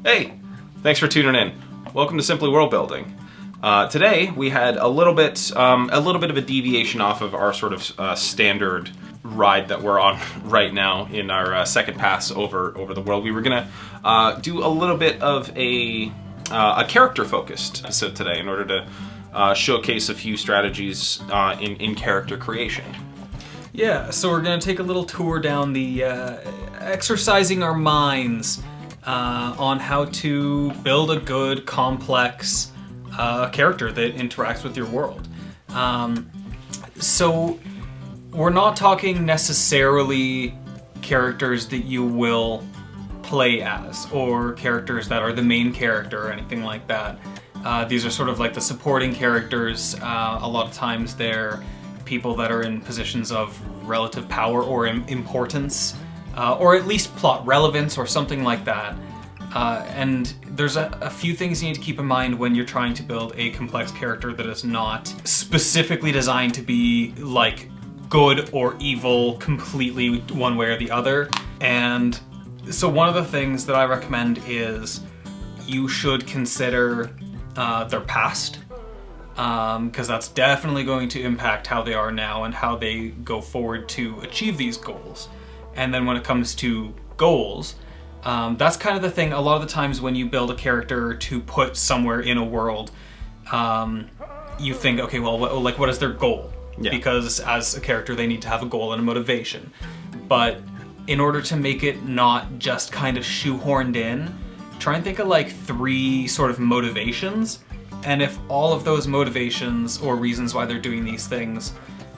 Hey, thanks for tuning in. Welcome to Simply Worldbuilding. Today we had a little bit of a deviation off of our sort of standard ride that we're on right now in our second pass over the world. We were gonna do a little bit of a character-focused episode today in order to showcase a few strategies in character creation. Yeah, so we're going to take a little tour down the exercising our minds on how to build a good, complex character that interacts with your world. So we're not talking necessarily characters that you will play as, or characters that are the main character or anything like that. These are sort of like the supporting characters. A lot of times they're people that are in positions of relative power or importance, or at least plot relevance or something like that. And there's a few things you need to keep in mind when you're trying to build a complex character that is not specifically designed to be like good or evil completely one way or the other. And so one of the things that I recommend is you should consider their past. Because that's definitely going to impact how they are now and how they go forward to achieve these goals. And then when it comes to goals, that's kind of the thing. A lot of the times when you build a character to put somewhere in a world, you think, okay, well, what is their goal? Yeah. Because as a character, they need to have a goal and a motivation. But in order to make it not just kind of shoehorned in, try and think of like 3 sort of motivations. And if all of those motivations or reasons why they're doing these things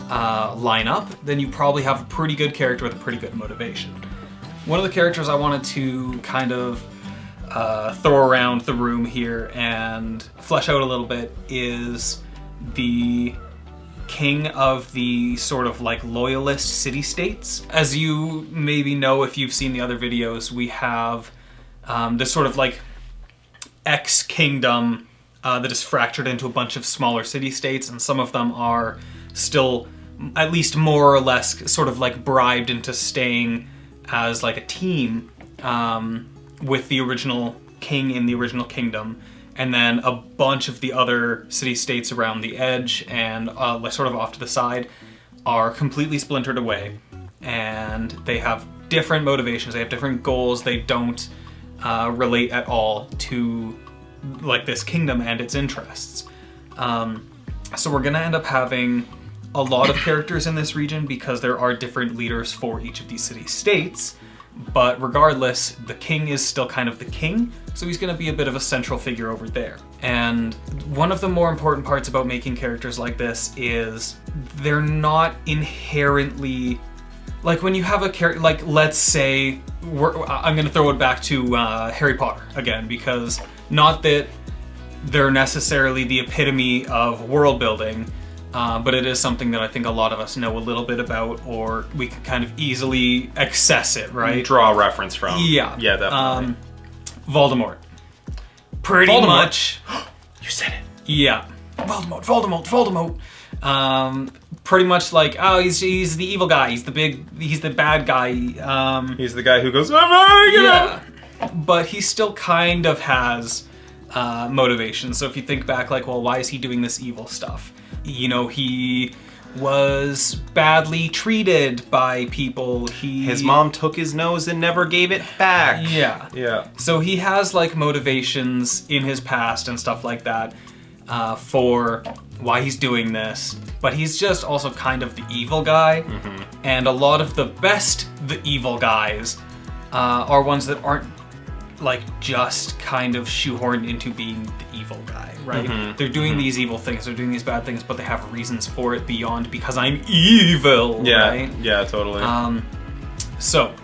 line up, then you probably have a pretty good character with a pretty good motivation. One of the characters I wanted to kind of throw around the room here and flesh out a little bit is the king of the sort of like loyalist city-states. As you maybe know if you've seen the other videos, we have this sort of like ex-kingdom that is fractured into a bunch of smaller city-states, and some of them are still at least more or less sort of like bribed into staying as like a team with the original king in the original kingdom, and then a bunch of the other city-states around the edge and sort of off to the side are completely splintered away, and they have different motivations, they have different goals, they don't relate at all to like this kingdom and its interests. So we're gonna end up having a lot of characters in this region because there are different leaders for each of these city-states, but regardless, the king is still kind of the king, so he's gonna be a bit of a central figure over there. And one of the more important parts about making characters like this is they're not inherently, like when you have a character, like let's say, I'm gonna throw it back to Harry Potter again, because not that they're necessarily the epitome of world building, but it is something that I think a lot of us know a little bit about, or we can kind of easily access it, right? Draw a reference from. Yeah. Yeah, definitely. Voldemort. Pretty much. You said it. Yeah. Voldemort. Pretty much like, oh, he's the evil guy. He's the bad guy. He's the guy who goes, yeah. But he still kind of has motivation. So if you think back, like, well, why is he doing this evil stuff? You know, he was badly treated by people. His mom took his nose and never gave it back. Yeah. So he has like motivations in his past and stuff like that for why he's doing this. But he's just also kind of the evil guy. Mm-hmm. And a lot of the evil guys are ones that aren't like just kind of shoehorned into being the evil guy, right? Mm-hmm. They're doing these evil things, they're doing these bad things, but they have reasons for it beyond because I'm evil, right? Yeah, totally. So,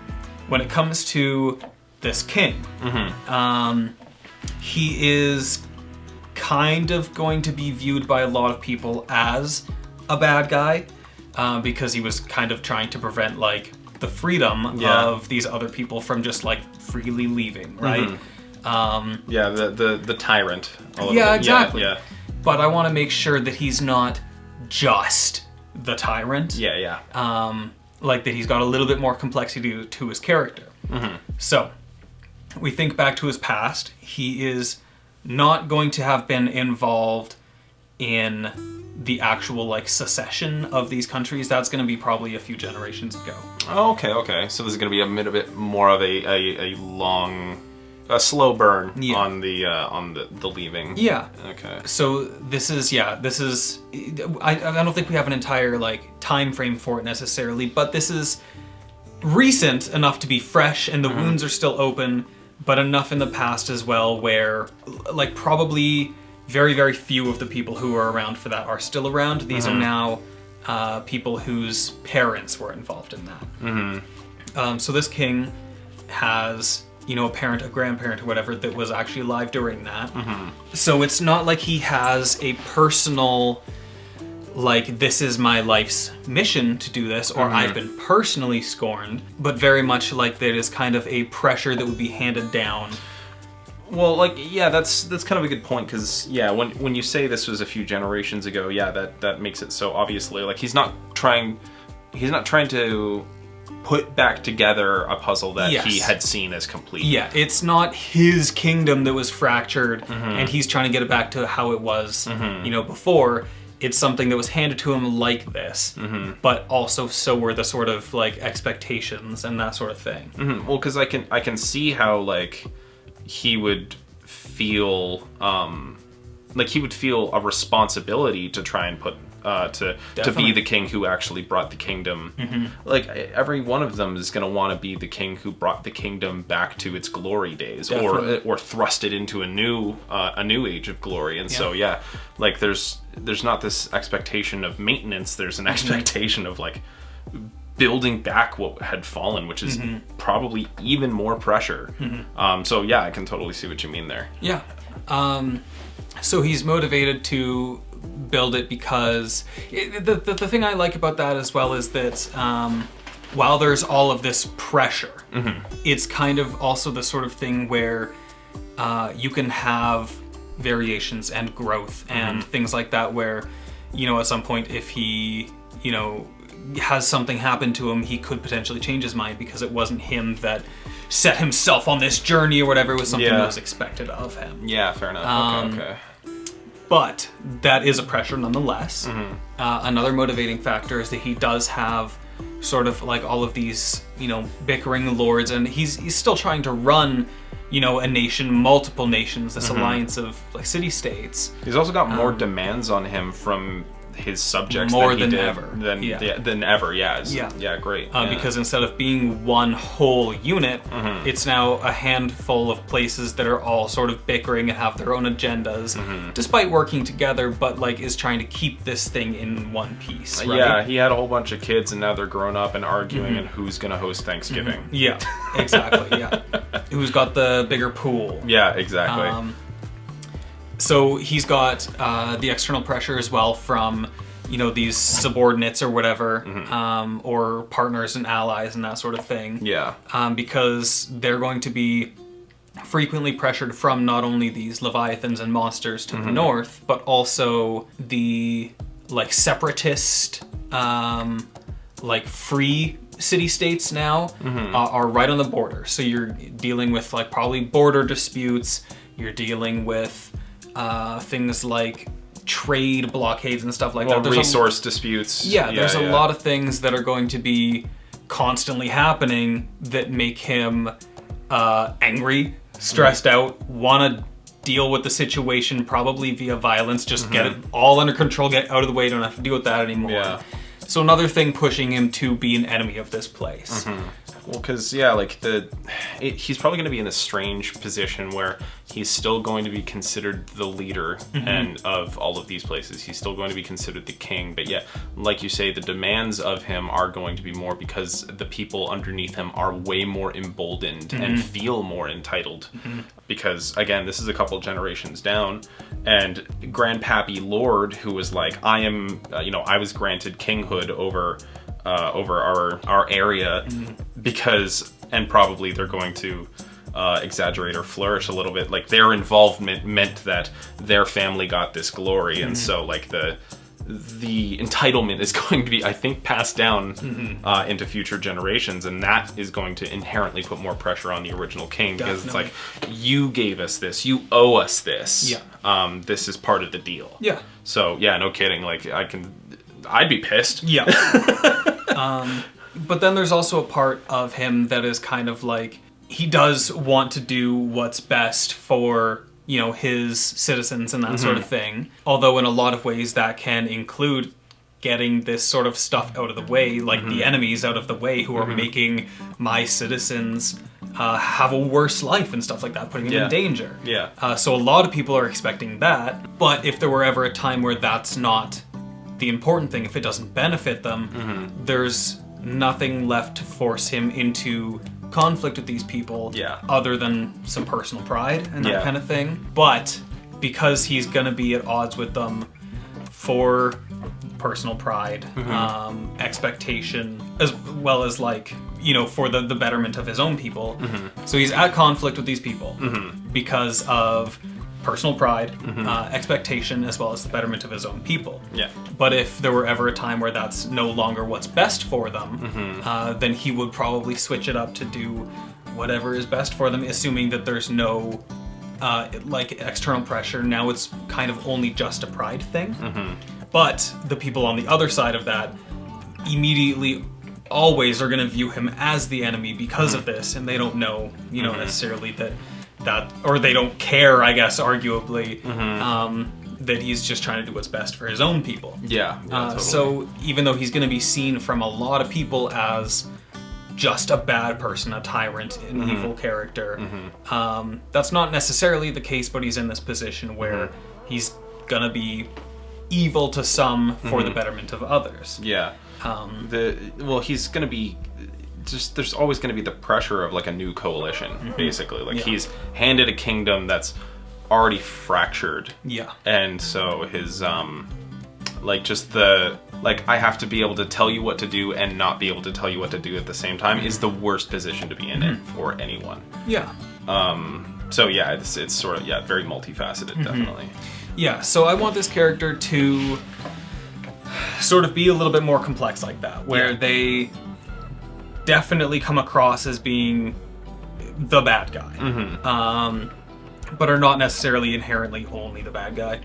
when it comes to this king, he is kind of going to be viewed by a lot of people as a bad guy, because he was kind of trying to prevent like the freedom of these other people from just like freely leaving, right? The tyrant. Yeah, exactly. Yeah. But I want to make sure that he's not just the tyrant. Yeah. Like that he's got a little bit more complexity to his character. So we think back to his past, he is not going to have been involved in the actual like secession of these countries. That's going to be probably a few generations ago. Oh, okay. So this is going to be a bit more of a slow burn on the leaving. Yeah. Okay. So this is I don't think we have an entire like time frame for it necessarily, but this is recent enough to be fresh, and the wounds are still open, but enough in the past as well where like probably very, very few of the people who are around for that are still around. These are now people whose parents were involved in that. So this king has, you know, a parent, a grandparent, or whatever that was actually alive during that. So it's not like he has a personal, like, this is my life's mission to do this, or I've been personally scorned, but very much like there is kind of a pressure that would be handed down. Well, like, yeah, that's kind of a good point, because, yeah, when you say this was a few generations ago, yeah, that makes it so obviously, like, he's not trying to put back together a puzzle that he had seen as complete. Yeah, it's not his kingdom that was fractured, and he's trying to get it back to how it was, you know, before. It's something that was handed to him like this, but also so were the sort of, like, expectations and that sort of thing. Well, because I can see how, like, he would feel a responsibility to try and put to be the king who actually brought the kingdom. Like, every one of them is going to want to be the king who brought the kingdom back to its glory days, or thrust it into a new age of glory. And so yeah, like there's not this expectation of maintenance. There's an expectation of like building back what had fallen, which is probably even more pressure. So yeah, I can totally see what you mean there. Yeah. So he's motivated to build it because the thing I like about that as well is that while there's all of this pressure, it's kind of also the sort of thing where you can have variations and growth and things like that, where, you know, at some point if he, you know, has something happen to him, he could potentially change his mind because it wasn't him that set himself on this journey or whatever. It was something that was expected of him. Yeah, fair enough. Okay. But that is a pressure nonetheless. Another motivating factor is that he does have sort of like all of these, you know, bickering lords, and he's still trying to run, you know, a nation, multiple nations, this alliance of like city-states. He's also got more demands on him from his subjects more than ever. Great. Because instead of being one whole unit, it's now a handful of places that are all sort of bickering and have their own agendas, despite working together, but like is trying to keep this thing in one piece. Right? Yeah, he had a whole bunch of kids, and now they're grown up and arguing and who's gonna host Thanksgiving. Yeah, exactly. Yeah, who's got the bigger pool? Yeah, exactly. So he's got the external pressure as well from, you know, these subordinates or whatever, or partners and allies and that sort of thing. Yeah. Because they're going to be frequently pressured from not only these leviathans and monsters to the north, but also the like separatist, like free city-states now are right on the border. So you're dealing with like probably border disputes. You're dealing with things like trade blockades and stuff like that. There's resource disputes. There's a lot of things that are going to be constantly happening that make him angry, stressed out, want to deal with the situation probably via violence, just get it all under control, get out of the way, don't have to deal with that anymore. Yeah. So another thing pushing him to be an enemy of this place. Well, because, yeah, like, he's probably going to be in a strange position where he's still going to be considered the leader and of all of these places. He's still going to be considered the king. But, yeah, like you say, the demands of him are going to be more because the people underneath him are way more emboldened and feel more entitled. Because, again, this is a couple generations down. And Grandpappy Lord, who was like, I was granted kinghood over our area because, and probably they're going to exaggerate or flourish a little bit, like their involvement meant that their family got this glory, and so like the entitlement is going to be, I think, passed down into future generations, and that is going to inherently put more pressure on the original king, because it's like, you gave us this, you owe us this. Yeah. This is part of the deal. Yeah. So yeah, no kidding. Like I'd be pissed. Yeah. But then there's also a part of him that is kind of like, he does want to do what's best for, you know, his citizens and that sort of thing. Although in a lot of ways that can include getting this sort of stuff out of the way, like the enemies out of the way who are making my citizens have a worse life and stuff like that, putting them in danger. Yeah. So a lot of people are expecting that. But if there were ever a time where that's not the important thing, if it doesn't benefit them, there's nothing left to force him into conflict with these people other than some personal pride and that kind of thing. But because he's gonna be at odds with them for personal pride, expectation, as well as, like, you know, for the betterment of his own people, so he's at conflict with these people because of personal pride, expectation, as well as the betterment of his own people. Yeah. But if there were ever a time where that's no longer what's best for them, then he would probably switch it up to do whatever is best for them, assuming that there's no like external pressure. Now it's kind of only just a pride thing. But the people on the other side of that immediately always are going to view him as the enemy because of this, and they don't know, you know, necessarily that, or they don't care, I guess, arguably, that he's just trying to do what's best for his own people. Yeah. Totally. So even though he's going to be seen from a lot of people as just a bad person, a tyrant, an evil character, that's not necessarily the case, but he's in this position where he's going to be evil to some for the betterment of others. Yeah. He's going to be... just there's always going to be the pressure of like a new coalition, basically. Like he's handed a kingdom that's already fractured. Yeah. And so his like just the like I have to be able to tell you what to do and not be able to tell you what to do at the same time is the worst position to be in it for anyone. Yeah. So yeah, it's sort of very multifaceted, definitely. Yeah, so I want this character to sort of be a little bit more complex like that, where they definitely come across as being the bad guy, but are not necessarily inherently only the bad guy.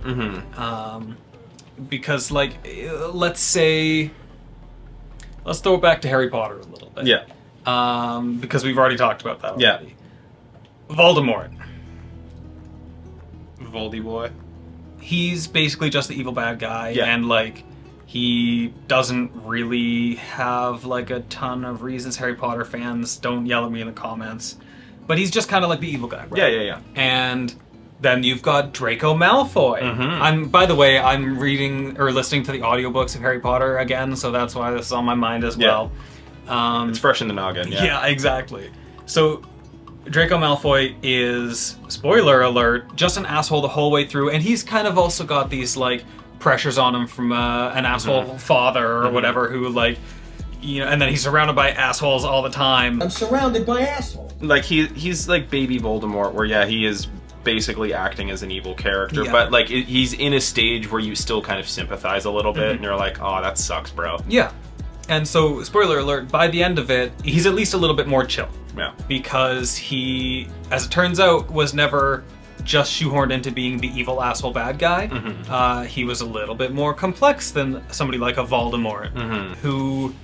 Because, like, let's throw it back to Harry Potter a little bit. Yeah. Because we've already talked about that already. Yeah. Voldemort. Voldy-boy. He's basically just the evil bad guy, and, like, he doesn't really have, like, a ton of reasons. Harry Potter fans, don't yell at me in the comments. But he's just kind of like the evil guy, right? Yeah. And then you've got Draco Malfoy. By the way, I'm reading or listening to the audiobooks of Harry Potter again, so that's why this is on my mind as well. It's fresh in the noggin, Yeah, exactly. So Draco Malfoy is, spoiler alert, just an asshole the whole way through, and he's kind of also got these, like, pressures on him from an asshole father or whatever who, like, you know, and then he's surrounded by assholes all the time. I'm surrounded by assholes. Like, he's like baby Voldemort, where, he is basically acting as an evil character, but, like, he's in a stage where you still kind of sympathize a little bit, and you're like, oh, that sucks, bro. Yeah. And so, spoiler alert, by the end of it, he's at least a little bit more chill. Yeah. Because he, as it turns out, was never just shoehorned into being the evil asshole bad guy. He was a little bit more complex than somebody like a Voldemort, who,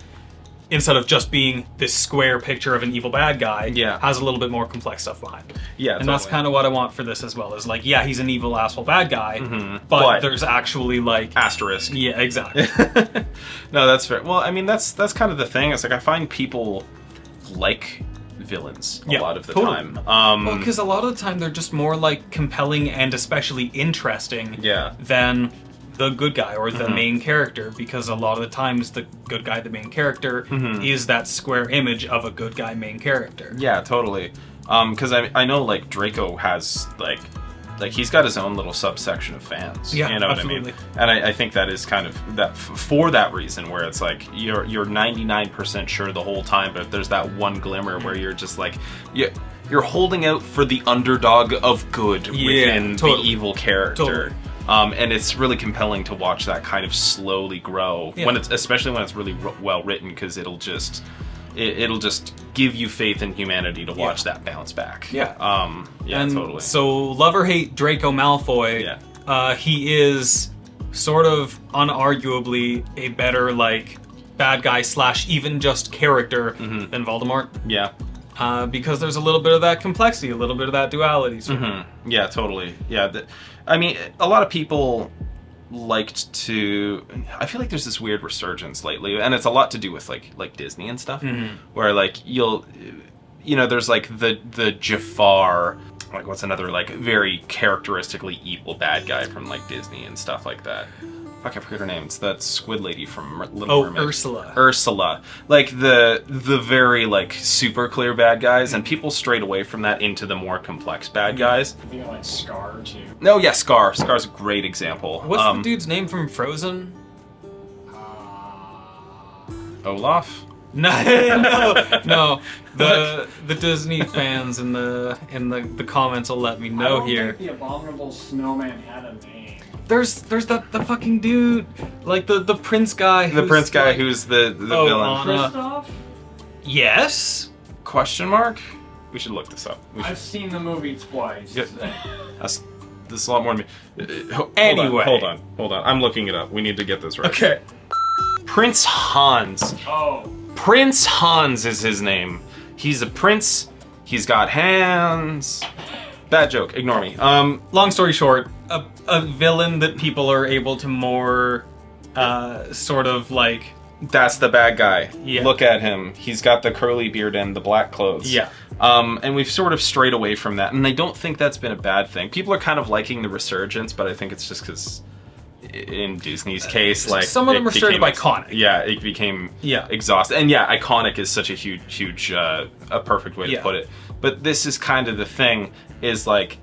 instead of just being this square picture of an evil bad guy, has a little bit more complex stuff behind him. Yeah, and that's kind of what I want for this as well, is like, he's an evil asshole bad guy, but there's actually, like... asterisk. Yeah, exactly. No, that's fair. Well, I mean, that's kind of the thing. It's like, I find people like villains a lot of the time. Well, because a lot of the time they're just more, like, compelling and especially interesting than the good guy or the main character, because a lot of the times the good guy, the main character, is that square image of a good guy main character. Yeah, totally. Because I know, like, Draco has, like he's got his own little subsection of fans. Yeah, you know absolutely. what I mean? And I think that is kind of that for that reason, where it's like you're 99% sure the whole time, but there's that one glimmer where you're just like, you're holding out for the underdog of good within the evil character. And it's really compelling to watch that kind of slowly grow when especially when it's really well written, because it'll just give you faith in humanity to watch that bounce back. Yeah. And totally. So love or hate Draco Malfoy, he is sort of unarguably a better like bad guy / even just character than Voldemort. Yeah. Because there's a little bit of that complexity, a little bit of that duality. Yeah, totally. Yeah, I mean, a lot of people liked to. I feel like there's this weird resurgence lately, and it's a lot to do with like Disney and stuff, where like there's like the Jafar. Like, what's another like very characteristically evil bad guy from like Disney and stuff like that? Fuck, I forget her name. It's that squid lady from Little Mermaid. Ursula. Ursula. Like the very like super clear bad guys, and people strayed away from that into the more complex bad guys. I think I like Scar too. No, yeah, Scar. Scar's a great example. What's the dude's name from Frozen? Olaf? No. The Disney fans in the comments will let me know here. I don't think the Abominable Snowman had a name. There's the fucking dude, like the prince guy. Who's the villain. Kristoff? Yes? Question mark? We should look this up. I've seen the movie twice. This is a lot more than me. Anyway. Hold on. I'm looking it up. We need to get this right. Okay. Prince Hans. Oh. Prince Hans is his name. He's a prince. He's got hands. Bad joke. Ignore me. Long story short, a villain that people are able to more sort of like. That's the bad guy. Yeah. Look at him. He's got the curly beard and the black clothes. Yeah. And we've sort of strayed away from that, and I don't think that's been a bad thing. People are kind of liking the resurgence, but I think it's just because in Disney's case, like some of them are straight up iconic. Yeah, it became exhausted, and yeah, iconic is such a huge, a perfect way to put it. But this is kind of the thing, is like,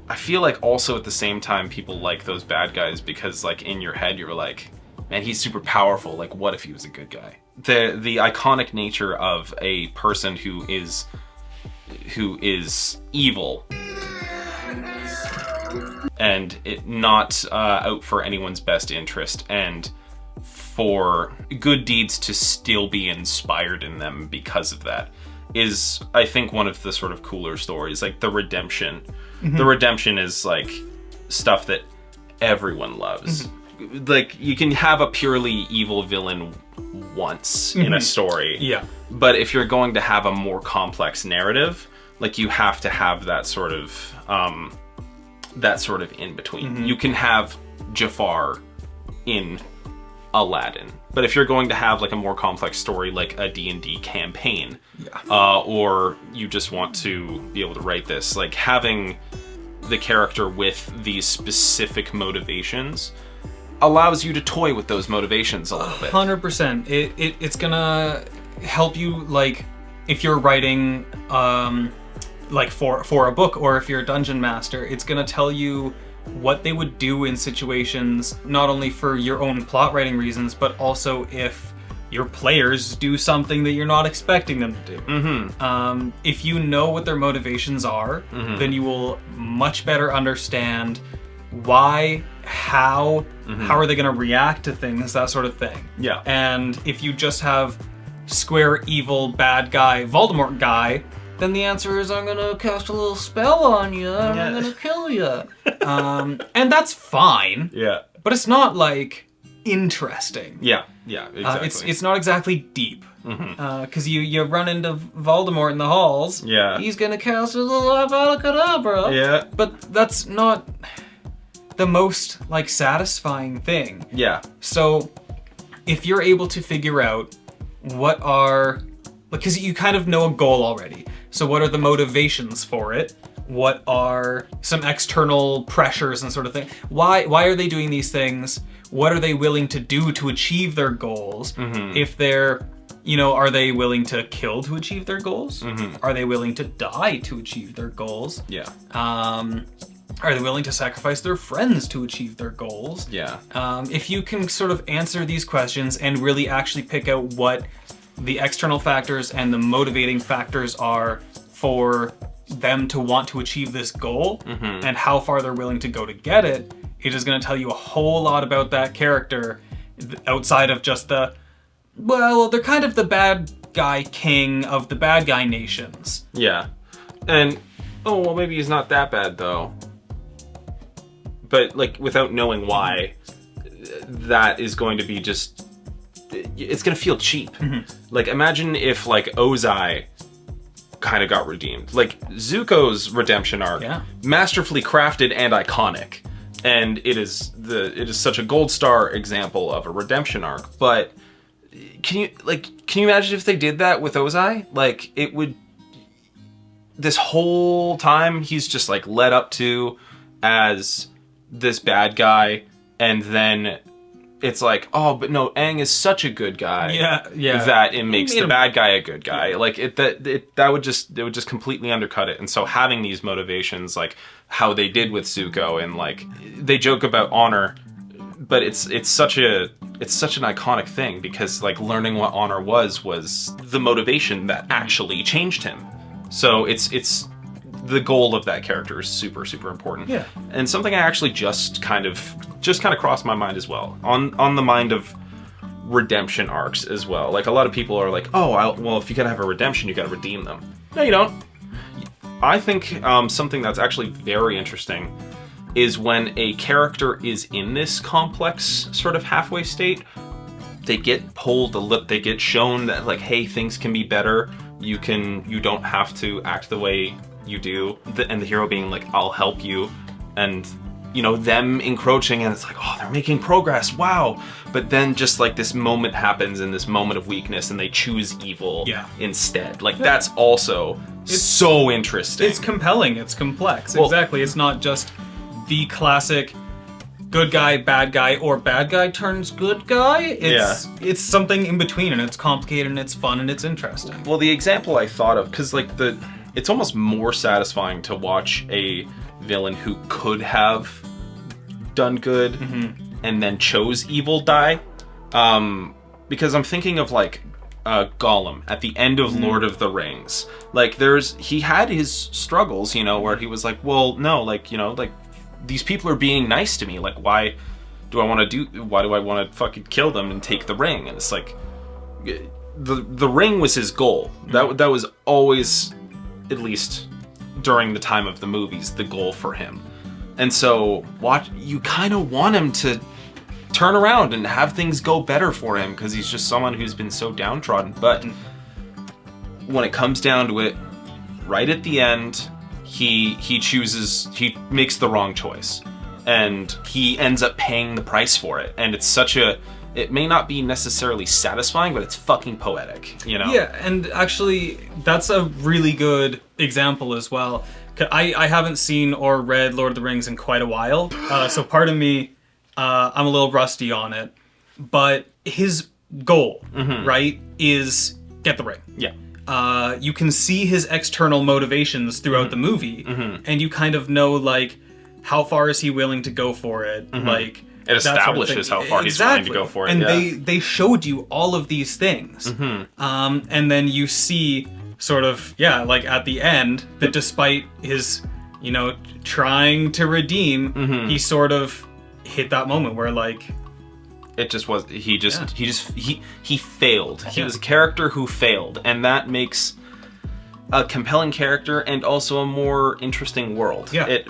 I feel like also at the same time people like those bad guys because like in your head you're like, man, he's super powerful. Like, what if he was a good guy? The iconic nature of a person who is evil and it not out for anyone's best interest, and for good deeds to still be inspired in them because of that, is, I think, one of the sort of cooler stories. Like the redemption. The redemption is like stuff that everyone loves. Like, you can have a purely evil villain once in a story. Yeah. But if you're going to have a more complex narrative, like, you have to have that sort of in between. You can have Jafar in Aladdin, but if you're going to have like a more complex story, like a D&D campaign, or you just want to be able to write this, like having the character with these specific motivations allows you to toy with those motivations a little bit. 100%. It's gonna help you, like, if you're writing like for a book, or if you're a dungeon master, it's gonna tell you what they would do in situations, not only for your own plot writing reasons, but also if your players do something that you're not expecting them to do. If you know what their motivations are, then you will much better understand why, how are they going to react to things, that sort of thing. Yeah. And if you just have square evil bad guy, Voldemort guy, then the answer is, I'm gonna cast a little spell on you and I'm gonna kill you. And that's fine. Yeah. But it's not like interesting. Yeah, exactly. It's not exactly deep. Because you run into Voldemort in the halls. Yeah. He's gonna cast a little Avada-Kedavra. Yeah. But that's not the most like satisfying thing. Yeah. So if you're able to figure out what are, because you kind of know a goal already. So what are the motivations for it? What are some external pressures and sort of thing? Why are they doing these things? What are they willing to do to achieve their goals? If they're, are they willing to kill to achieve their goals? Are they willing to die to achieve their goals? Yeah. Are they willing to sacrifice their friends to achieve their goals? Yeah. If you can sort of answer these questions and really actually pick out what the external factors and the motivating factors are for them to want to achieve this goal, and how far they're willing to go to get it, it is going to tell you a whole lot about that character outside of just they're kind of the bad guy king of the bad guy nations. Yeah. And, maybe he's not that bad, though. But, like, without knowing why, that is going to be just... It's going to feel cheap. Like, imagine if, like, Ozai kind of got redeemed. Like, Zuko's redemption arc, masterfully crafted and iconic. And it is such a gold star example of a redemption arc. But can you imagine if they did that with Ozai? Like, it would... This whole time, he's just, like, led up to as this bad guy, and then it's like, oh, but no, Aang is such a good guy. Yeah. That it makes the bad guy a good guy. Like, that would just completely undercut it. And so having these motivations, like how they did with Zuko, and like they joke about honor, but it's such an iconic thing, because like learning what honor was the motivation that actually changed him. So it's the goal of that character is super, super important. Yeah. And something I actually just kind of crossed my mind as well, on the mind of redemption arcs as well. Like, a lot of people are like, if you gotta have a redemption, you gotta redeem them. No, you don't. I think something that's actually very interesting is when a character is in this complex sort of halfway state, they get pulled a little, they get shown that, like, hey, things can be better. You don't have to act the way you do, and the hero being like, I'll help you, and them encroaching, and it's like, oh, they're making progress, wow. But then just like this moment happens, in this moment of weakness, and they choose evil instead. Like, that's also so interesting. It's compelling, it's complex. Exactly. It's not just the classic good guy, bad guy, or bad guy turns good guy. It's something in between, and it's complicated, and it's fun, and it's interesting. Well, the example I thought of, because like it's almost more satisfying to watch a villain who could have done good and then chose evil die. Because I'm thinking of like Gollum at the end of Lord of the Rings. Like, he had his struggles, where he was like, well, no, like, like, these people are being nice to me. Like, why do I want to fucking kill them and take the ring? And it's like, the ring was his goal. That was always, at least during the time of the movies, the goal for him. And so you kind of want him to turn around and have things go better for him, because he's just someone who's been so downtrodden. But when it comes down to it, right at the end, he makes the wrong choice, and he ends up paying the price for it. And it's it may not be necessarily satisfying, but it's fucking poetic, Yeah, and actually, that's a really good example as well. I haven't seen or read Lord of the Rings in quite a while, so pardon me, I'm a little rusty on it. But his goal, right, is get the ring. Yeah. You can see his external motivations throughout the movie, and you kind of know, like, how far is he willing to go for it, like... It establishes how far he's willing to go for it. And they showed you all of these things. And then you see sort of, like at the end, that despite his, trying to redeem, he sort of hit that moment where, like... It just was, he failed. He was a character who failed. And that makes a compelling character and also a more interesting world.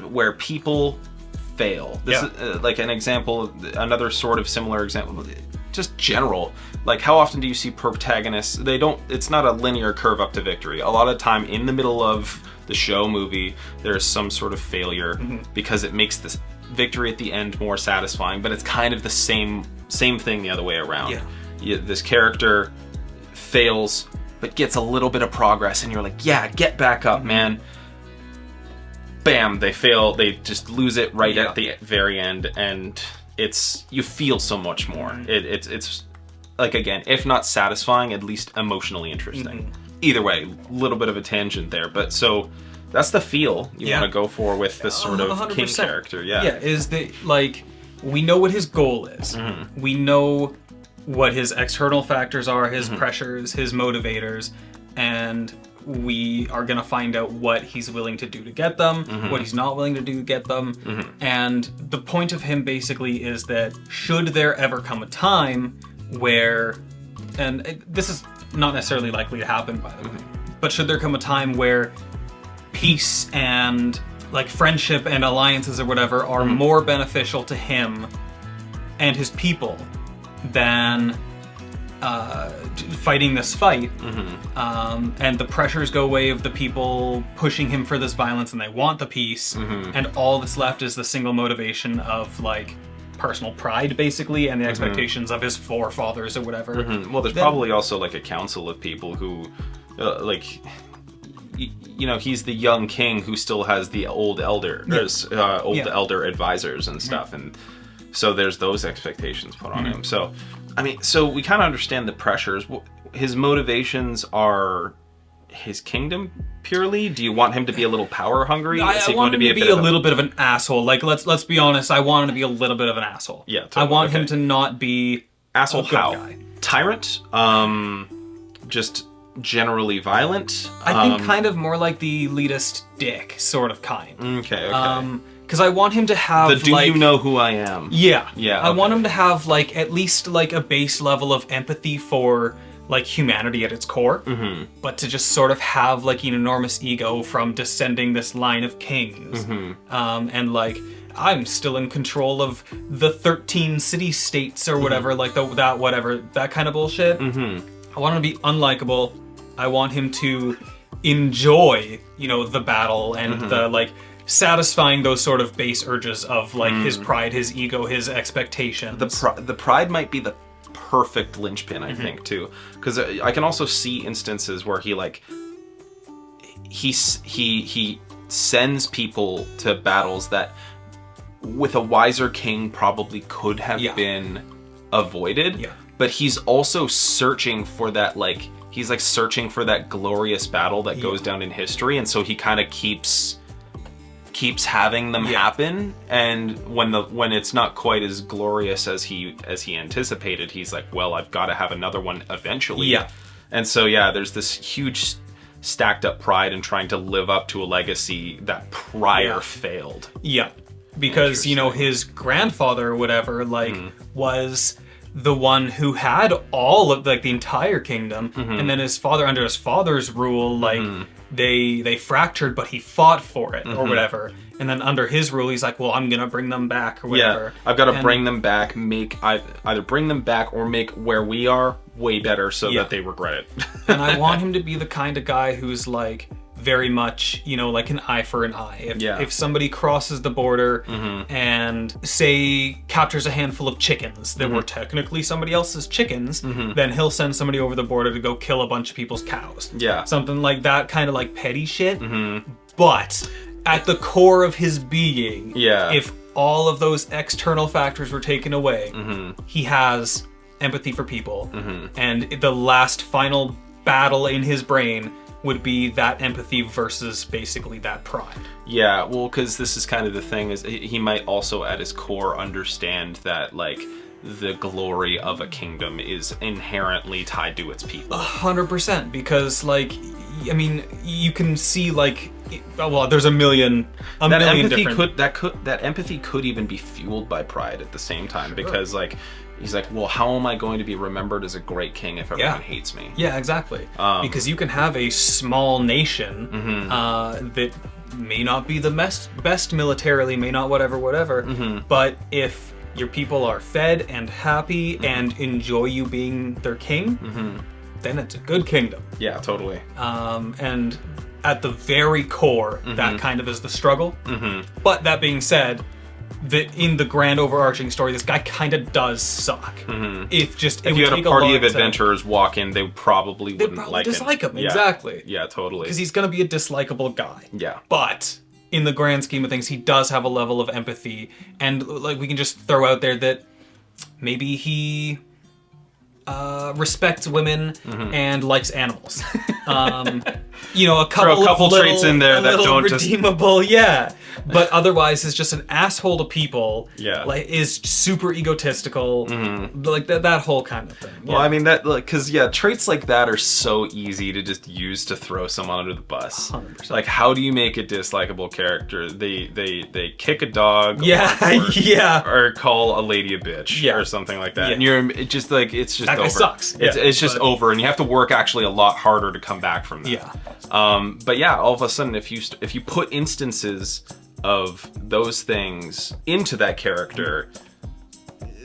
Where people... fail. This is like an example, another sort of similar example, just general. Like, how often do you see protagonists, it's not a linear curve up to victory. A lot of time in the middle of the show, movie, there's some sort of failure because it makes this victory at the end more satisfying, but it's kind of the same thing the other way around. This character fails, but gets a little bit of progress, and you're like, yeah, get back up, man. Bam, they fail, they just lose it right at the very end, and you feel so much more. It's like, again, if not satisfying, at least emotionally interesting. Either way, a little bit of a tangent there, but so that's the feel you want to go for with this sort of 100%. King character. Is that, like, we know what his goal is. We know what his external factors are, his pressures, his motivators, and we are gonna find out what he's willing to do to get them, what he's not willing to do to get them, and the point of him basically is that should there ever come a time where, and this is not necessarily likely to happen, by the way, but should there come a time where peace and like friendship and alliances or whatever are more beneficial to him and his people than fighting this fight, and the pressures go away of the people pushing him for this violence and they want the peace, and all that's left is the single motivation of like personal pride basically and the expectations of his forefathers or whatever. Well, there's probably also like a council of people who like you know, he's the young king who still has the old elder elder advisors and stuff, and so there's those expectations put on him. So I mean, so we kind of understand the pressures. His motivations are his kingdom purely. Do you want him to be a little power hungry? I want him to be a little bit of an asshole. Like let's be honest. I want him to be a little bit of an asshole. Yeah, totally. I want him to not be asshole. A good guy. Tyrant. Just generally violent. I think kind of more like the elitist dick sort of kind. Okay. Because I want him to have the do you know who I am? Yeah. Yeah. I want him to have like at least like a base level of empathy for like humanity at its core, but to just sort of have like an enormous ego from descending this line of kings, and like I'm still in control of the 13 city-states or whatever, like that kind of bullshit. I want him to be unlikable. I want him to enjoy, the battle and the like satisfying those sort of base urges of like his pride, his ego, his expectations. The pride might be the perfect linchpin, I think, too, because I can also see instances where he sends people to battles that with a wiser king probably could have been avoided. Yeah. But he's also searching for that, searching for that glorious battle that goes down in history, and so he kind of keeps having them happen, and when it's not quite as glorious as he anticipated, he's like, well, I've got to have another one eventually. Yeah. And so there's this huge stacked up pride in trying to live up to a legacy that prior failed. Yeah. Because, his grandfather or whatever, was the one who had all of the entire kingdom, and then his father, under his father's rule, they fractured, but he fought for it or whatever. And then under his rule, he's like, well, I'm gonna bring them back or whatever. Yeah, I've got to bring them back, either bring them back or make where we are way better so that they regret it. And I want him to be the kind of guy who's very much, like an eye for an eye. If somebody crosses the border and, say, captures a handful of chickens that were technically somebody else's chickens, then he'll send somebody over the border to go kill a bunch of people's cows. Yeah. Something like that, kind of petty shit. But at the core of his being, if all of those external factors were taken away, he has empathy for people. And the last final battle in his brain would be that empathy versus basically that pride. Yeah, well, because this is kind of the thing, is he might also at his core understand that the glory of a kingdom is inherently tied to its people. 100%, because you can see there's a million different... That empathy could even be fueled by pride at the same time, because he's like, well, how am I going to be remembered as a great king if everyone hates me? Yeah, exactly. Because you can have a small nation that may not be the best militarily, may not whatever, but if your people are fed and happy and enjoy you being their king, then it's a good kingdom. Yeah, totally. And at the very core, that kind of is the struggle. But that being said, that in the grand overarching story, this guy kind of does suck. If you had a party of adventurers walk in, they probably wouldn't dislike him. Yeah. Exactly. Yeah, totally. Because he's going to be a dislikable guy. Yeah. But in the grand scheme of things, he does have a level of empathy, and we can just throw out there that maybe he respects women and likes animals. A couple traits in there that don't redeemable. Yeah. but otherwise is just an asshole to people. Yeah. Like, is super egotistical. Like, that whole kind of thing. Well, I mean, that, like, because, yeah, traits like that are so easy to just use to throw someone under the bus. 100%. Like, how do you make a dislikable character? They kick a dog. Yeah, Or call a lady a bitch. Yeah. Or something like that. Yeah. And it's just, like, it's just That guy over. sucks. It's, Yeah, it's just but- over, and you have to work actually a lot harder to come back from that. Yeah. But yeah, all of a sudden, if you put instances of those things into that character,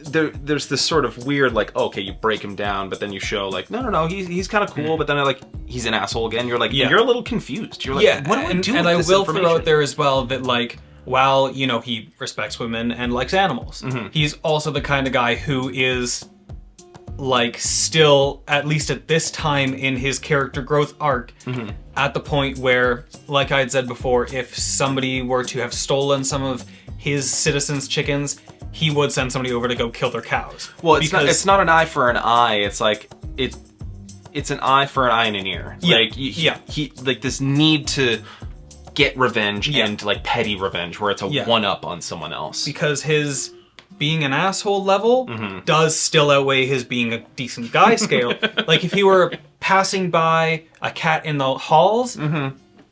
there's this sort of weird, like, okay, you break him down, but then you show, like, no, he's kind of cool, but then like he's an asshole again. You're like, you're a little confused. You're like, what do I do? And with I this will throw information? out there as well that, like, while, you know, he respects women and likes animals, he's also the kind of guy who is, like, still, at least at this time in his character growth arc, at the point where, like I had said before, if somebody were to have stolen some of his citizens' chickens, he would send somebody over to go kill their cows. Well, it's not an eye for an eye. It's like it's an eye for an eye and an ear. Yeah. Like he like this need to get revenge and like petty revenge, where it's a one up on someone else. Because his being an asshole level does still outweigh his being a decent guy scale. Like, if he were passing by a cat in the halls,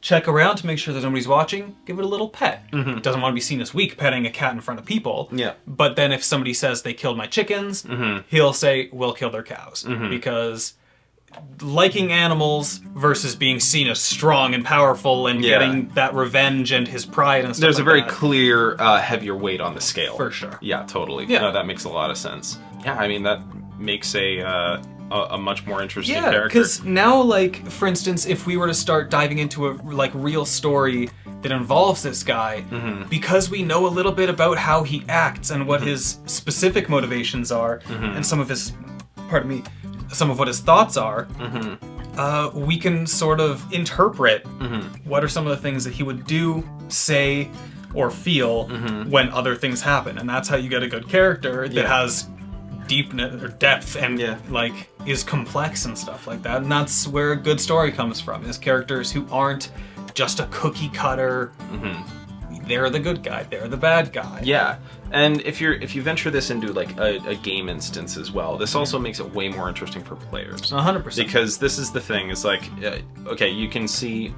check around to make sure that nobody's watching, give it a little pet. Doesn't want to be seen as weak petting a cat in front of people. Yeah. But then if somebody says they killed my chickens, he'll say, we'll kill their cows. Because liking animals versus being seen as strong and powerful and getting that revenge and his pride and stuff There's like a very that. clear heavier weight on the scale. For sure. Yeah, totally. Yeah. No, that makes a lot of sense. Yeah, I mean, that makes a much more interesting Yeah, character. because now, like, for instance, if we were to start diving into a, like, real story that involves this guy, because we know a little bit about how he acts and what his specific motivations are, and some of his, some of what his thoughts are, we can sort of interpret what are some of the things that he would do, say, or feel when other things happen. And that's how you get a good character that has deepness or depth and like is complex and stuff like that. And that's where a good story comes from, is characters who aren't just a cookie cutter. They're the good guy, they're the bad guy. Yeah, and if you venture this into like a game instance as well, this also makes it way more interesting for players. 100%. Because this is the thing, is like, okay, you can see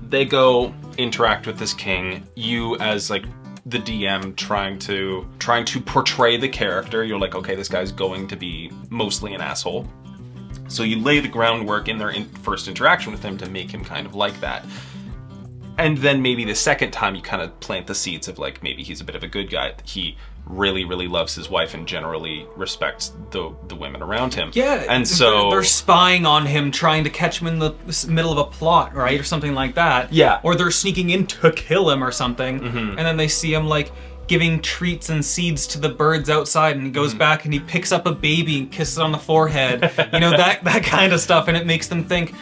they go interact with this king. You as like the DM trying to portray the character, you're like, okay, this guy's going to be mostly an asshole. So you lay the groundwork in their first interaction with him to make him kind of like that. And then maybe the second time you kind of plant the seeds of like, maybe he's a bit of a good guy. He really, really loves his wife and generally respects the women around him. Yeah, and so they're spying on him, trying to catch him in the middle of a plot, right, or something like that. Yeah. Or they're sneaking in to kill him or something, and then they see him like giving treats and seeds to the birds outside, and he goes back and he picks up a baby and kisses it on the forehead. You know, that kind of stuff, and it makes them think,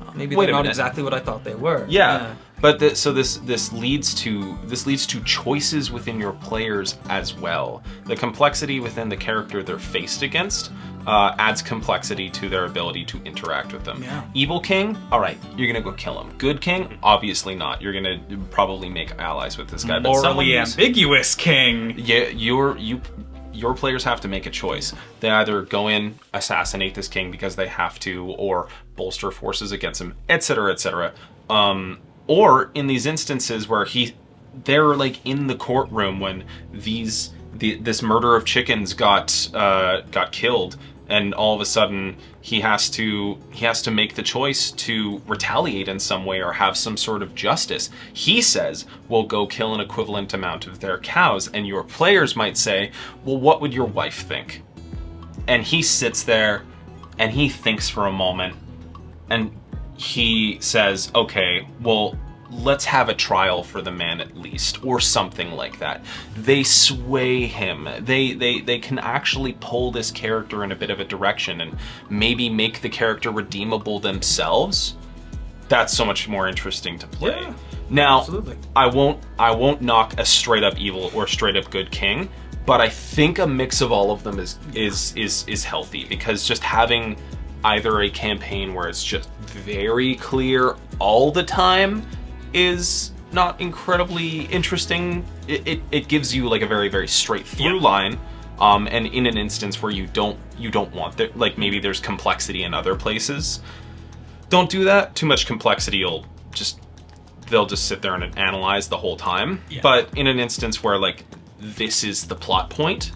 oh, maybe they're not exactly what I thought they were. Yeah. But so this leads to choices within your players as well. The complexity within the character they're faced against adds complexity to their ability to interact with them. Yeah. Evil king, all right, you're gonna go kill him. Good king, obviously not. You're gonna probably make allies with this guy. But Morally ambiguous king. Yeah, your players have to make a choice. They either go in, assassinate this king because they have to, or bolster forces against him, etc., etc. Or in these instances where they're like in the courtroom when this murder of chickens got killed, and all of a sudden he has to make the choice to retaliate in some way or have some sort of justice. He says, "We'll go kill an equivalent amount of their cows," and your players might say, "Well, what would your wife think?" And he sits there and he thinks for a moment, and he says, okay, well, let's have a trial for the man at least, or something like that. They sway him. They can actually pull this character in a bit of a direction and maybe make the character redeemable themselves. That's so much more interesting to play. Yeah, now, absolutely. I won't knock a straight up evil or straight up good king, but I think a mix of all of them is healthy, because just having either a campaign where it's just very clear all the time is incredibly interesting. It gives you like a very, very straight through line. And in an instance where you don't want that, like maybe there's complexity in other places, don't do that. Too much complexity they'll just sit there and analyze the whole time. Yeah. But in an instance where like this is the plot point,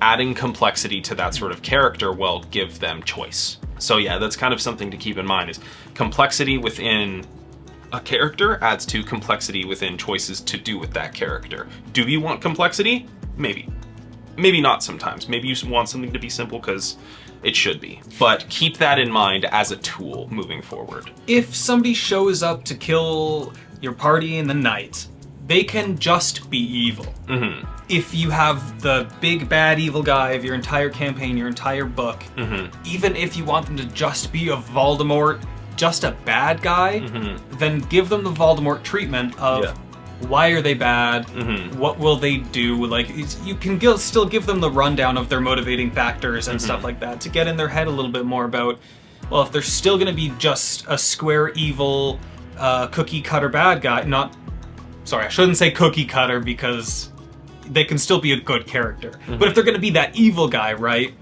adding complexity to that sort of character will give them choice. So yeah, that's kind of something to keep in mind, is complexity within a character adds to complexity within choices to do with that character. Do you want complexity? Maybe. Maybe not sometimes. Maybe you want something to be simple because it should be. But keep that in mind as a tool moving forward. If somebody shows up to kill your party in the night, they can just be evil. Mm-hmm. If you have the big bad evil guy of your entire campaign, your entire book, even if you want them to just be a Voldemort, just a bad guy, then give them the Voldemort treatment of why are they bad, what will they do, like you can still give them the rundown of their motivating factors and stuff like that to get in their head a little bit more about, well, if they're still going to be just a square evil cookie cutter bad guy, I shouldn't say cookie cutter because they can still be a good character. But if they're going to be that evil guy, right?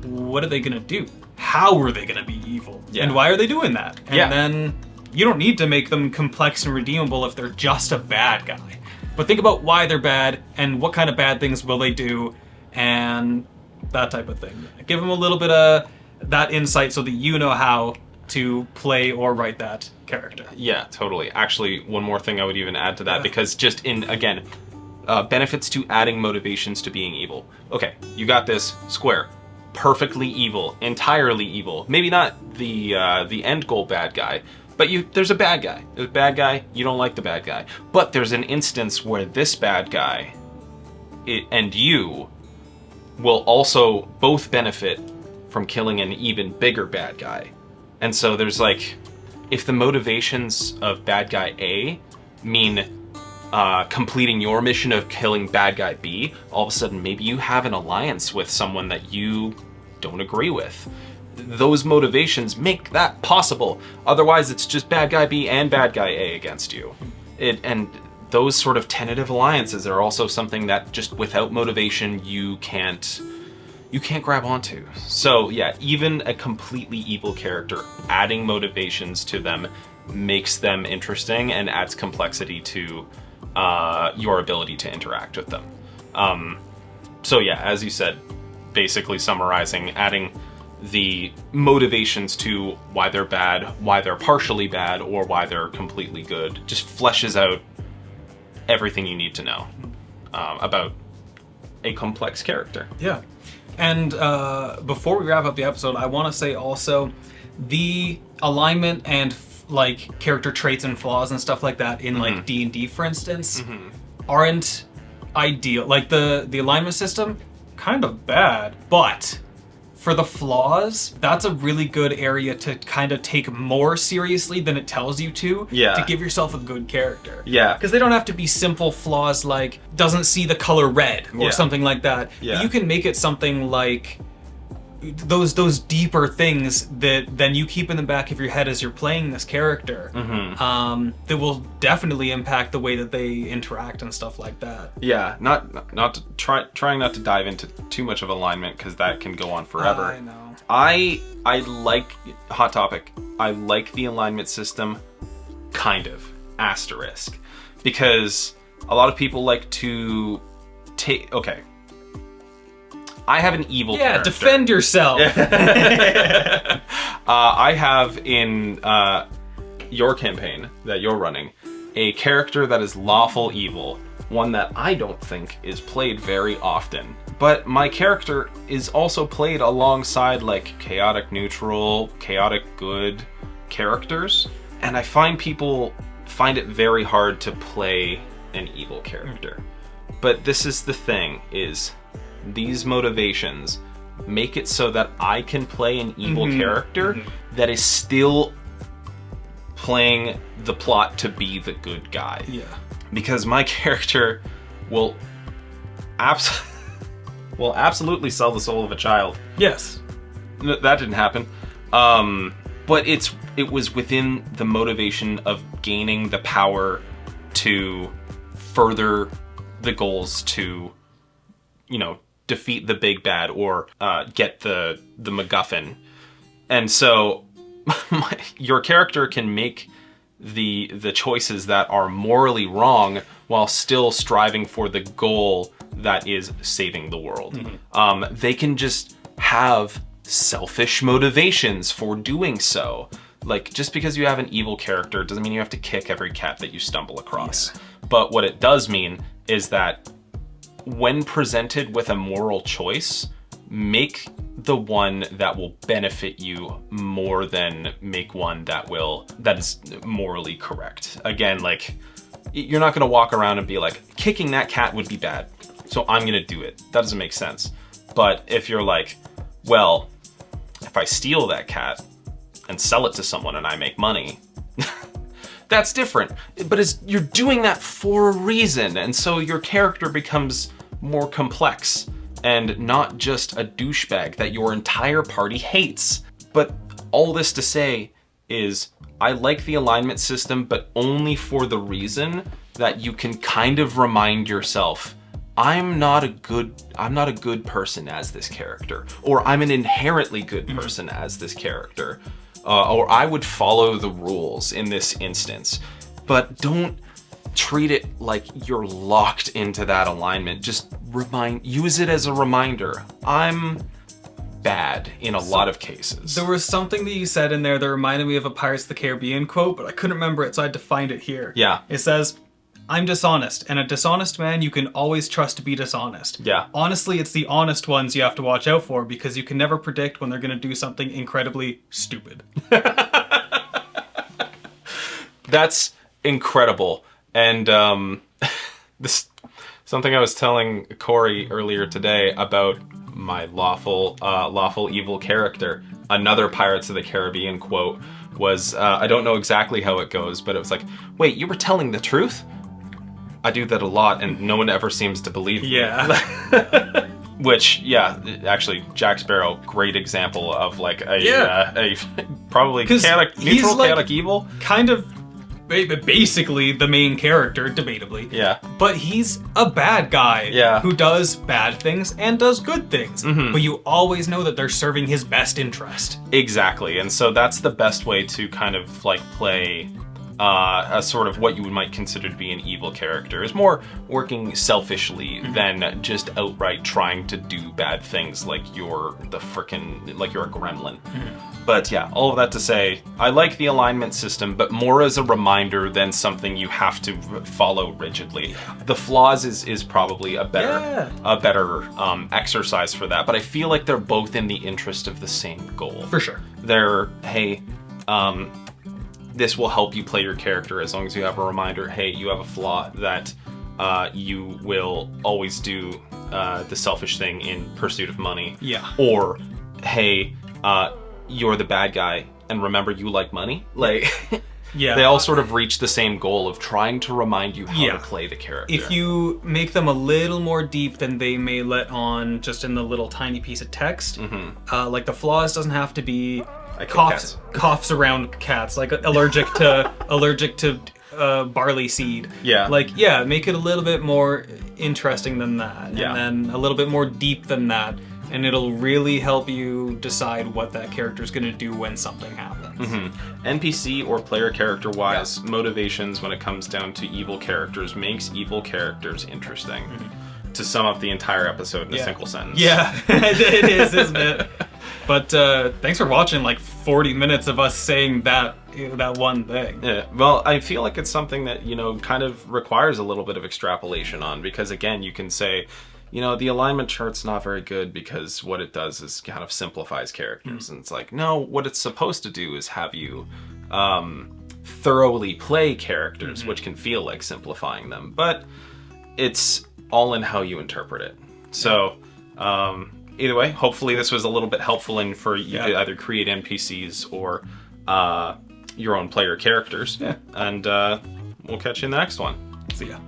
What are they going to do? How are they going to be evil? Yeah. And why are they doing that? And then you don't need to make them complex and redeemable if they're just a bad guy. But think about why they're bad and what kind of bad things will they do and that type of thing. Give them a little bit of that insight so that you know how to play or write that character. Yeah, totally. Actually, one more thing I would even add to that, because just benefits to adding motivations to being evil. Okay, you got this square. Perfectly evil, entirely evil. Maybe not the end goal bad guy, but there's a bad guy. There's a bad guy, you don't like the bad guy. But there's an instance where this bad guy and you will also both benefit from killing an even bigger bad guy. And so there's like, if the motivations of bad guy A mean completing your mission of killing bad guy B, all of a sudden maybe you have an alliance with someone that you don't agree with. Those motivations make that possible. Otherwise it's just bad guy B and bad guy A against you. And those sort of tentative alliances are also something that just without motivation you can't grab onto. So yeah, even a completely evil character, adding motivations to them makes them interesting and adds complexity to your ability to interact with them. So yeah, as you said, basically summarizing, adding the motivations to why they're bad, why they're partially bad, or why they're completely good, just fleshes out everything you need to know about a complex character. Yeah. And before we wrap up the episode, I want to say also the alignment and like character traits and flaws and stuff like that in like D&D, for instance, aren't ideal. Like the alignment system, kind of bad, but for the flaws, that's a really good area to kind of take more seriously than it tells you to give yourself a good character. Yeah. Because they don't have to be simple flaws like doesn't see the color red or something like that. Yeah. You can make it something like those deeper things that then you keep in the back of your head as you're playing this character that will definitely impact the way that they interact and stuff like that. Yeah, trying not to dive into too much of alignment because that can go on forever. I know. I like, hot topic, I like the alignment system, kind of, asterisk, because a lot of people like to take, okay, I have an evil character. Yeah, defend yourself. I have in your campaign that you're running a character that is lawful evil, one that I don't think is played very often. But my character is also played alongside like chaotic neutral, chaotic good characters, and I find people find it very hard to play an evil character. But this is the thing, is these motivations make it so that I can play an evil character that is still playing the plot to be the good guy. Yeah. Because my character will absolutely sell the soul of a child. Yes. That didn't happen. But it was within the motivation of gaining the power to further the goals to, you know, defeat the big bad or get the MacGuffin. And so your character can make the choices that are morally wrong while still striving for the goal that is saving the world. They can just have selfish motivations for doing so. Like, just because you have an evil character doesn't mean you have to kick every cat that you stumble across. But what it does mean is that when presented with a moral choice, make the one that will benefit you more than make one that is morally correct. Again, like, you're not gonna walk around and be like, kicking that cat would be bad, so I'm gonna do it. That doesn't make sense. But if you're like, well, if I steal that cat and sell it to someone and I make money, that's different. But you're doing that for a reason, and so your character becomes more complex and not just a douchebag that your entire party hates. But all this to say is, I like the alignment system, but only for the reason that you can kind of remind yourself, I'm not a good person as this character, or I'm an inherently good person as this character, or I would follow the rules in this instance. But don't treat it like you're locked into that alignment. Just use it as a reminder. I'm bad in a lot of cases. There was something that you said in there that reminded me of a Pirates of the Caribbean quote, but I couldn't remember it, so I had to find it here. Yeah. It says, I'm dishonest, and a dishonest man you can always trust to be dishonest. Yeah. Honestly, it's the honest ones you have to watch out for, because you can never predict when they're going to do something incredibly stupid. That's incredible. And this something I was telling Corey earlier today about my lawful evil character. Another Pirates of the Caribbean quote was, I don't know exactly how it goes, but it was like, wait, you were telling the truth? I do that a lot, and no one ever seems to believe me. Yeah. Which, yeah, actually, Jack Sparrow, great example of like a probably chaotic evil. Kind of basically the main character, debatably. Yeah. But he's a bad guy who does bad things and does good things. But you always know that they're serving his best interest. Exactly. And so that's the best way to kind of like play a sort of what you might consider to be an evil character, is more working selfishly than just outright trying to do bad things like you're a gremlin. But yeah, all of that to say, I like the alignment system, but more as a reminder than something you have to follow rigidly. The flaws is probably a better exercise for that, but I feel like they're both in the interest of the same goal. For sure. They're, hey, this will help you play your character as long as you have a reminder, hey, you have a flaw that you will always do the selfish thing in pursuit of money. Yeah. Or, hey, you're the bad guy, and remember you like money? Like, yeah, they all sort of reach the same goal of trying to remind you how to play the character. If you make them a little more deep than they may let on just in the little tiny piece of text, like the flaws doesn't have to be coughs around cats, like allergic to barley seed. Yeah. Like, yeah, make it a little bit more interesting than that. Yeah. And then a little bit more deep than that. And it'll really help you decide what that character's going to do when something happens. NPC or player character wise, motivations when it comes down to evil characters makes evil characters interesting. To sum up the entire episode in a single sentence. Yeah, it is, isn't it? But thanks for watching like 40 minutes of us saying that one thing. Yeah, well, I feel like it's something that, you know, kind of requires a little bit of extrapolation on, because again, you can say, you know, the alignment chart's not very good because what it does is kind of simplifies characters. And it's like, no, what it's supposed to do is have you thoroughly play characters, which can feel like simplifying them. But it's all in how you interpret it. So, either way, hopefully this was a little bit helpful in for you to either create NPCs or your own player characters. Yeah. And we'll catch you in the next one. See ya.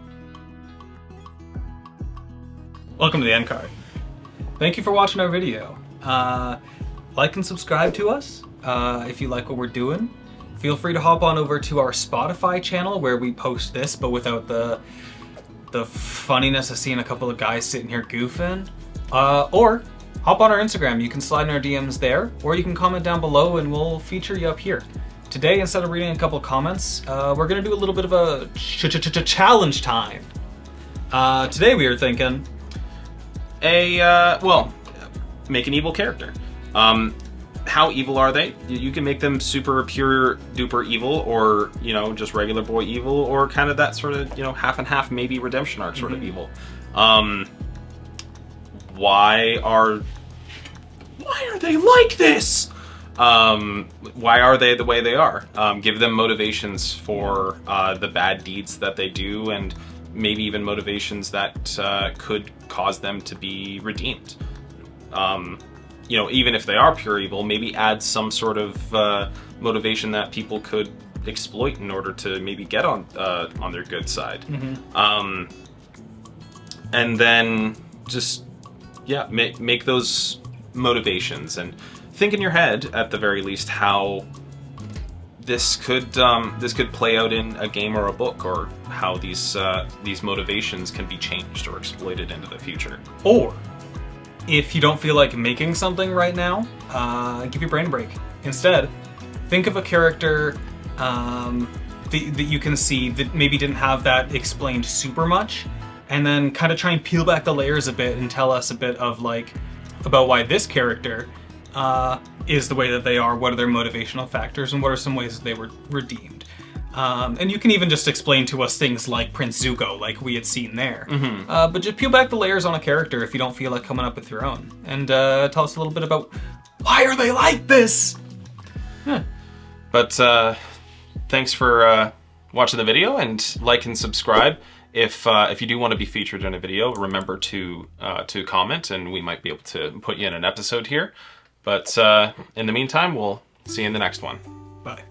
Welcome to the end card. Thank you for watching our video. Like and subscribe to us if you like what we're doing. feel free to hop on over to our Spotify channel where we post this, but without the funniness of seeing a couple of guys sitting here goofing. Or hop on our Instagram. You can slide in our DMs there, or you can comment down below and we'll feature you up here. Today, instead of reading a couple comments, we're gonna do a little bit of a challenge time. Today we were thinking, make an evil character. How evil are they? You can make them super pure duper evil, or just regular boy evil, or kind of that sort of half and half, maybe redemption arc sort of evil. Why are they like this? Why are they the way they are? Give them motivations for the bad deeds that they do, and maybe even motivations that could cause them to be redeemed. Even if they are pure evil, maybe add some sort of motivation that people could exploit in order to maybe get on their good side. And then just make those motivations, and think in your head at the very least how this could play out in a game or a book, or how these motivations can be changed or exploited into the future. or if you don't feel like making something right now, give your brain a break. Instead, think of a character that you can see that maybe didn't have that explained super much, and then kind of try and peel back the layers a bit and tell us a bit of about why this character is the way that they are, what are their motivational factors, and what are some ways that they were redeemed. And you can even just explain to us things like Prince Zuko, like we had seen there. But just peel back the layers on a character if you don't feel like coming up with your own. And tell us a little bit about why are they like this? But thanks for watching the video, and like and subscribe. If you do want to be featured in a video, remember to comment, and we might be able to put you in an episode here. But in the meantime, we'll see you in the next one. Bye.